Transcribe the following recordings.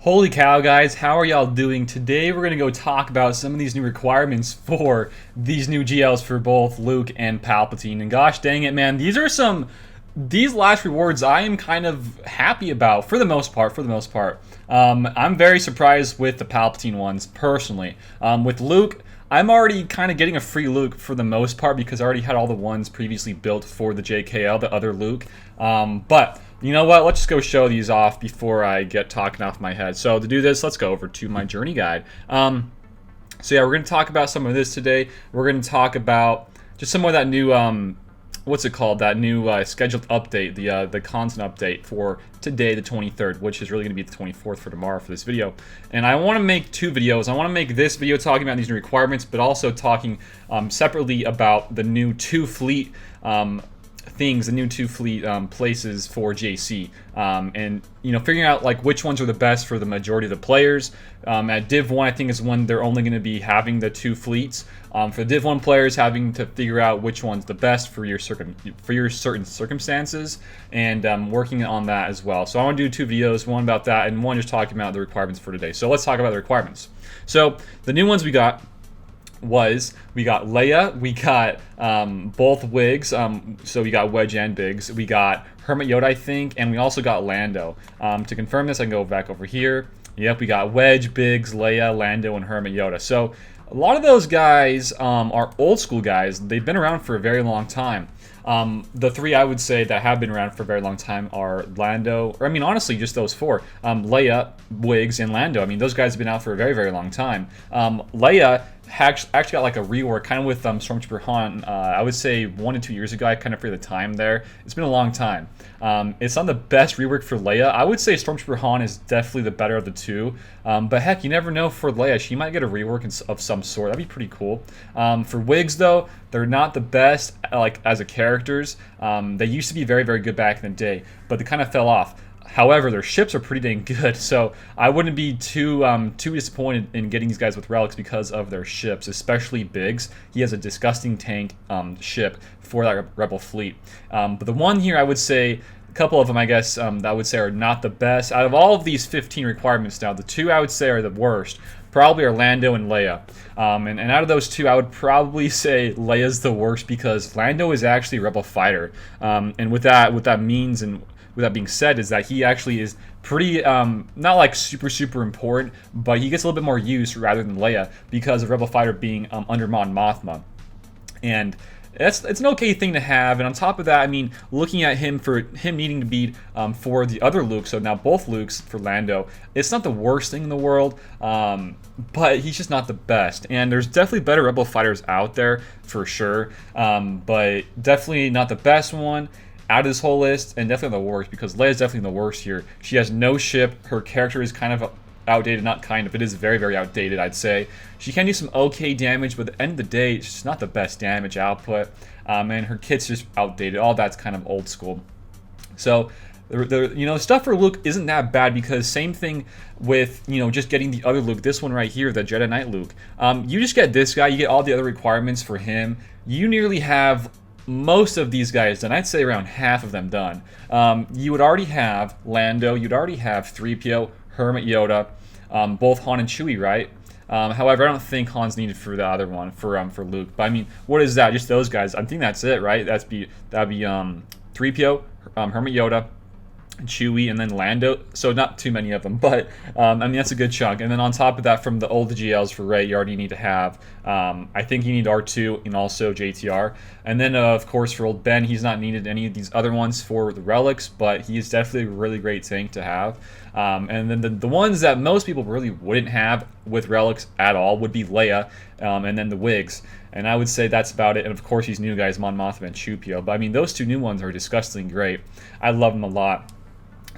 Holy cow, guys, how are y'all doing? Today we're going to go talk about some of these new requirements for these new GLs for both Luke and Palpatine. And gosh dang it, man, these last rewards I am kind of happy about for the most part. I'm very surprised with the Palpatine ones, personally. With Luke, I'm already kind of getting a free Luke for the most part because I already had all the ones previously built for the JKL, the other Luke. But you know what? Let's just go show these off before I get talking off my head. So to do this, let's go over to my journey guide. So yeah, we're going to talk about some of this today. We're going to talk about just some of that new, what's it called? That new scheduled update, the content update for today, the 23rd, which is really going to be the 24th for tomorrow for this video. And I want to make two videos. I want to make this video talking about these new requirements, but also talking separately about the new two fleet things, the new two fleet places for JC, and figuring out like which ones are the best for the majority of the players. At Div 1, I think is when they're only going to be having the two fleets. For the Div 1 players, having to figure out which one's the best for your certain circumstances, and working on that as well. So I want to do two videos, one about that and one just talking about the requirements for today. So let's talk about the requirements. So the new ones we got Leia, we got both Wigs, so we got Wedge and Biggs, we got Hermit Yoda, I think, and we also got Lando. To confirm this, I can go back over here. Yep, we got Wedge, Biggs, Leia, Lando, and Hermit Yoda. So a lot of those guys are old school guys. They've been around for a very long time. The three I would say that have been around for a very long time are Lando, or I mean honestly just those four, Leia, Wigs, and Lando. I mean those guys have been out for a very, very long time. Leia actually got like a rework kind of with Stormtrooper Han, I would say 1 to 2 years ago. I kind of forget the time there. It's been a long time. It's not the best rework for Leia. I would say Stormtrooper Han is definitely the better of the two, but heck, you never know for Leia. She might get a rework of some sort. That'd be pretty cool. For Wigs though, they're not the best like as a characters. They used to be very, very good back in the day, but they kind of fell off. However, their ships are pretty dang good, so I wouldn't be too disappointed in getting these guys with relics because of their ships, especially Biggs. He has a disgusting tank ship for that Rebel fleet. But the one here, I would say, a couple of them, I guess, that I would say are not the best. Out of all of these 15 requirements now, the two I would say are the worst probably are Lando and Leia. And out of those two, I would probably say Leia's the worst because Lando is actually a Rebel fighter. And what that means, and with that being said, is that he actually is pretty, not like super important, but he gets a little bit more use rather than Leia because of Rebel Fighter being under Mon Mothma. And it's an okay thing to have. And on top of that, I mean, looking at him needing to be for the other Luke, so now both Lukes for Lando, it's not the worst thing in the world, but he's just not the best. And there's definitely better Rebel Fighters out there for sure, but definitely not the best one out of this whole list, and definitely the worst, because Leia's definitely the worst here. She has no ship. Her character is kind of outdated, not kind of, it is very, very outdated, I'd say. She can do some okay damage, but at the end of the day, it's just not the best damage output, and her kit's just outdated. All that's kind of old school. So the stuff for Luke isn't that bad, because same thing with just getting the other Luke, this one right here, the Jedi Knight Luke. You just get this guy, you get all the other requirements for him. You nearly have most of these guys done. I'd say around half of them done. You would already have Lando, you'd already have 3PO, Hermit Yoda, both Han and Chewie, right? However, I don't think Han's needed for the other one, for Luke. But I mean, what is that? Just those guys. I think that's it, right? That'd be 3PO, Hermit Yoda, Chewie, and then Lando. So not too many of them, but I mean that's a good chunk. And then on top of that, from the old GLs for Rey, you already need to have, I think you need R2 and also JTR. And then of course for old Ben, he's not needed any of these other ones for the relics, but he is definitely a really great tank to have. And then the ones that most people really wouldn't have with relics at all would be Leia, and then the Wigs. And I would say that's about it. And of course these new guys, Mon Mothma and Chupio. But I mean those two new ones are disgustingly great. I love them a lot.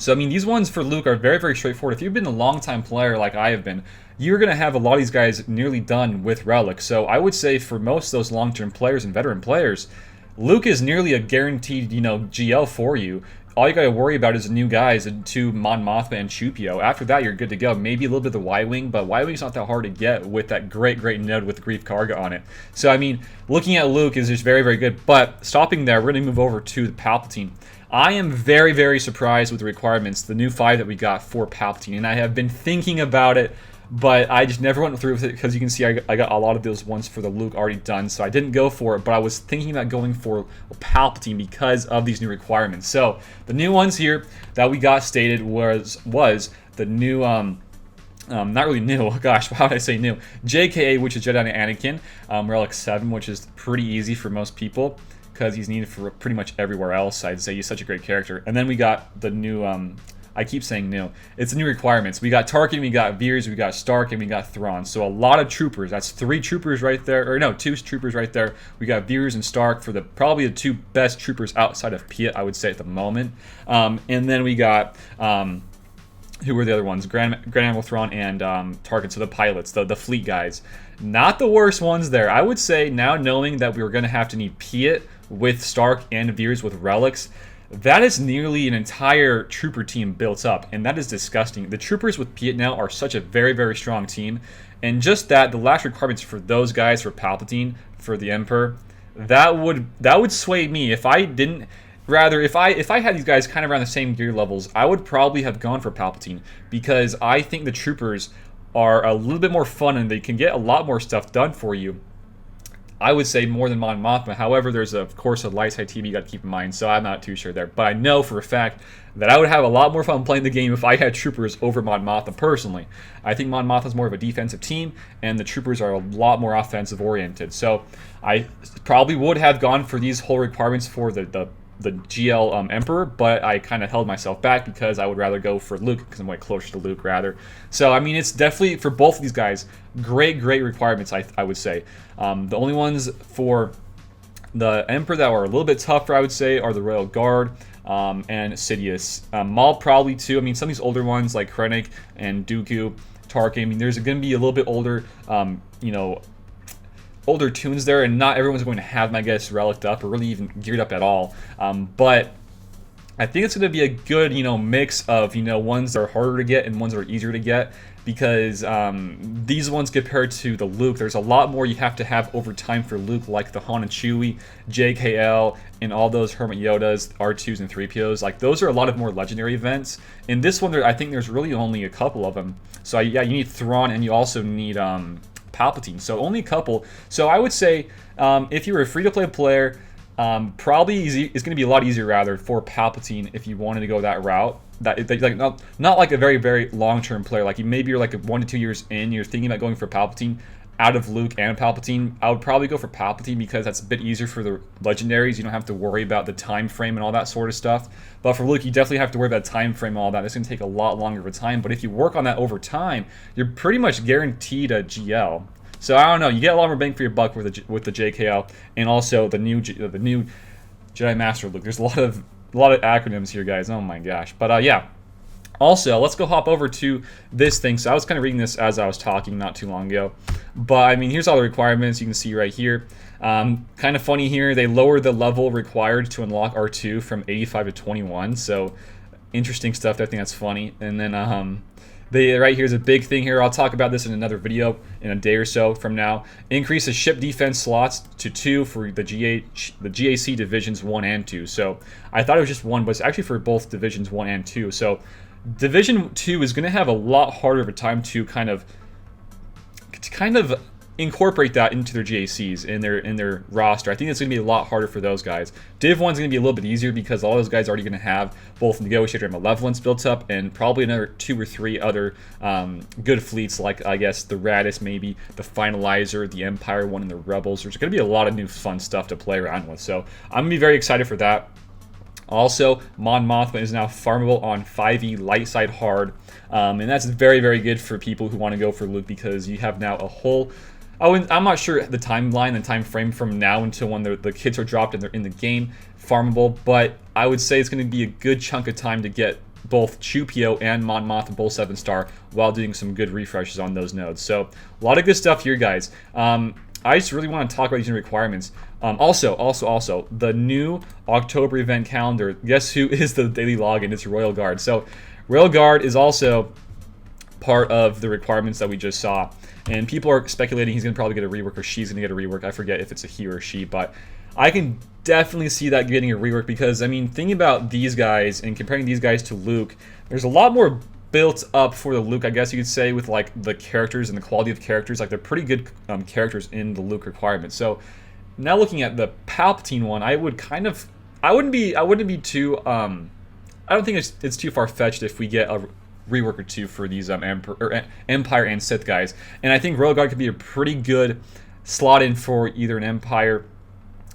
So, I mean, these ones for Luke are very, very straightforward. If you've been a long-time player like I have been, you're going to have a lot of these guys nearly done with relics. So, I would say for most of those long-term players and veteran players, Luke is nearly a guaranteed, GL for you. All you got to worry about is the new guys, the two Mon Mothma and Chupio. After that, you're good to go. Maybe a little bit of the Y-Wing, but Y-Wing's not that hard to get with that great node with Grief Karga on it. So, I mean, looking at Luke is just very, very good. But stopping there, we're going to move over to the Palpatine. I am very, very surprised with the requirements, the new 5 that we got for Palpatine, and I have been thinking about it, but I just never went through with it because you can see I got a lot of those ones for the Luke already done, so I didn't go for it, but I was thinking about going for Palpatine because of these new requirements. So the new ones here that we got stated was the new not really new. Gosh, how did I say new? JKA, which is Jedi Knight Anakin. Relic 7, which is pretty easy for most people because he's needed for pretty much everywhere else. I'd say he's such a great character. And then we got the new. I keep saying new. It's the new requirements. We got Tarkin, we got Veers, we got Stark, and we got Thrawn. So a lot of troopers. That's 3 troopers right there. Or no, 2 troopers right there. We got Veers and Stark for probably the 2 best troopers outside of Piet, I would say, at the moment. And then we got. Who were the other ones? Grand Admiral Thrawn and Tarkin, so the pilots, the fleet guys. Not the worst ones there. I would say now knowing that we were going to have to need Piet with Stark and Veers with relics, that is nearly an entire trooper team built up, and that is disgusting. The troopers with Piet now are such a very, very strong team, and just that, the last requirements for those guys, for Palpatine, for the Emperor, that would sway me. If I didn't... Rather, if I had these guys kind of around the same gear levels, I would probably have gone for Palpatine because I think the troopers are a little bit more fun and they can get a lot more stuff done for you. I would say more than Mon Mothma. However, there's of course a light side TV you got to keep in mind, so I'm not too sure there. But I know for a fact that I would have a lot more fun playing the game if I had troopers over Mon Mothma personally. I think Mon Mothma is more of a defensive team, and the troopers are a lot more offensive oriented. So I probably would have gone for these whole requirements for the GL Emperor, but I kind of held myself back because I would rather go for Luke because I'm way closer to Luke rather. So I mean, it's definitely for both of these guys great requirements. I would say the only ones for the Emperor that are a little bit tougher, I would say, are the Royal Guard and Sidious. Maul probably too. I mean, some of these older ones like Krennic and Dooku, Tarkin. I mean, there's going to be a little bit older, older tunes there, and not everyone's going to have, I guess, relicked up or really even geared up at all. But I think it's going to be a good, mix of, ones that are harder to get and ones that are easier to get, because these ones compared to the Luke, there's a lot more you have to have over time for Luke, like the Han and Chewie, JKL, and all those Hermit Yodas, R2s and 3POs. Like, those are a lot of more legendary events. In this one, I think there's really only a couple of them. So yeah, you need Thrawn, and you also need Palpatine, so only a couple. So I would say if you're a free-to-play player, probably it's going to be a lot easier rather for Palpatine if you wanted to go that route. Like not like a very, very long-term player. Like maybe you're like 1 to 2 years in, you're thinking about going for Palpatine out of Luke and Palpatine. I would probably go for Palpatine because that's a bit easier for the legendaries. You don't have to worry about the time frame and all that sort of stuff. But for Luke, you definitely have to worry about time frame and all that. It's going to take a lot longer of a time. But if you work on that over time, you're pretty much guaranteed a GL. So I don't know. You get a lot more bang for your buck with the JKL and also the new Jedi Master Luke. There's a lot of acronyms here, guys. Oh my gosh. But yeah. Also, let's go hop over to this thing. So I was kind of reading this as I was talking not too long ago. But, I mean, here's all the requirements you can see right here. Kind of funny here. They lowered the level required to unlock R2 from 85 to 21. So, interesting stuff. I think that's funny. And then, right here's a big thing here. I'll talk about this in another video in a day or so from now. Increase the ship defense slots to 2 for the GAC Divisions 1 and 2. So, I thought it was just 1, but it's actually for both Divisions 1 and 2. So, Division 2 is going to have a lot harder of a time to kind of incorporate that into their GACs in their roster. I think it's going to be a lot harder for those guys. Div 1 is going to be a little bit easier because all those guys are already going to have both Negotiator and Malevolence built up, and probably another 2 or 3 other good fleets, like I guess the Radis, maybe the Finalizer, the Empire one, and the Rebels. There's going to be a lot of new fun stuff to play around with. So I'm going to be very excited for that. Also, Mon Mothma is now farmable on 5e light side hard, and that's very, very good for people who want to go for Luke because you have now a whole... I'm not sure the timeline and time frame from now until when the kits are dropped and they're in the game farmable, but I would say it's going to be a good chunk of time to get both Chewpio and Mon Mothma both 7-star while doing some good refreshes on those nodes. So a lot of good stuff here, guys. I just really want to talk about these new requirements. Also, the new October event calendar. Guess who is the daily login? It's Royal Guard. So, Royal Guard is also part of the requirements that we just saw. And people are speculating he's going to probably get a rework or she's going to get a rework. I forget if it's a he or a she, but I can definitely see that getting a rework because, I mean, thinking about these guys and comparing these guys to Luke, there's a lot more built up for the Luke, I guess you could say, with like the characters and the quality of characters. Like they're pretty good characters in the Luke requirement. So now looking at the Palpatine one, I wouldn't be too I don't think it's too far fetched if we get a rework or two for these Empire and Sith guys. And I think Royal Guard could be a pretty good slot in for either an Empire.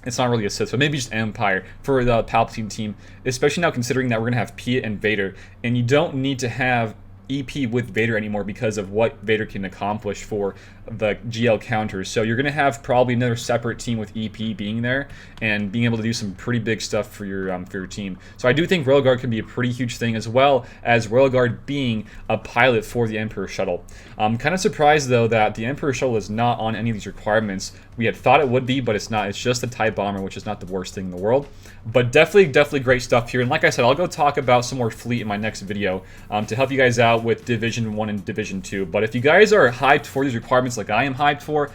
It's not really a Sith, so maybe just Empire for the Palpatine team, especially now considering that we're going to have Pia and Vader, and you don't need to have EP with Vader anymore because of what Vader can accomplish for the GL counters. So you're going to have probably another separate team with EP being there and being able to do some pretty big stuff for your team. So I do think Royal Guard can be a pretty huge thing, as well as Royal Guard being a pilot for the Emperor Shuttle. I'm kind of surprised though that the Emperor Shuttle is not on any of these requirements. We had thought it would be, but it's not. It's just a TIE Bomber, which is not the worst thing in the world. But definitely great stuff here. And like I said, I'll go talk about some more fleet in my next video to help you guys out with Division 1 and Division 2. But if you guys are hyped for these requirements like I am hyped for,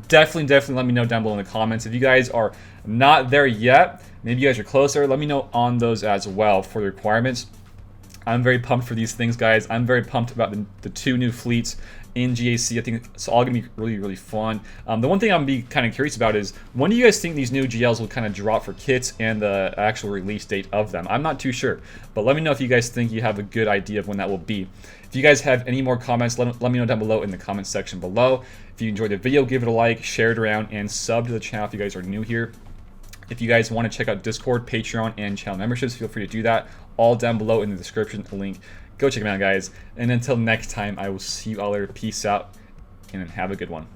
definitely let me know down below in the comments. If you guys are not there yet, maybe you guys are closer, let me know on those as well for the requirements. I'm very pumped for these things, guys. I'm very pumped about the 2 new fleets in GAC. I think it's all going to be really fun. The one thing I'm be kind of curious about is, when do you guys think these new GLs will kind of drop for kits and the actual release date of them? I'm not too sure, but let me know if you guys think you have a good idea of when that will be. If you guys have any more comments, let me know down below in the comment section below. If you enjoyed the video, give it a like, share it around, and sub to the channel if you guys are new here. If you guys want to check out Discord, Patreon, and channel memberships, feel free to do that. All down below in the description link. Go check them out, guys. And until next time, I will see you all later. Peace out, and have a good one.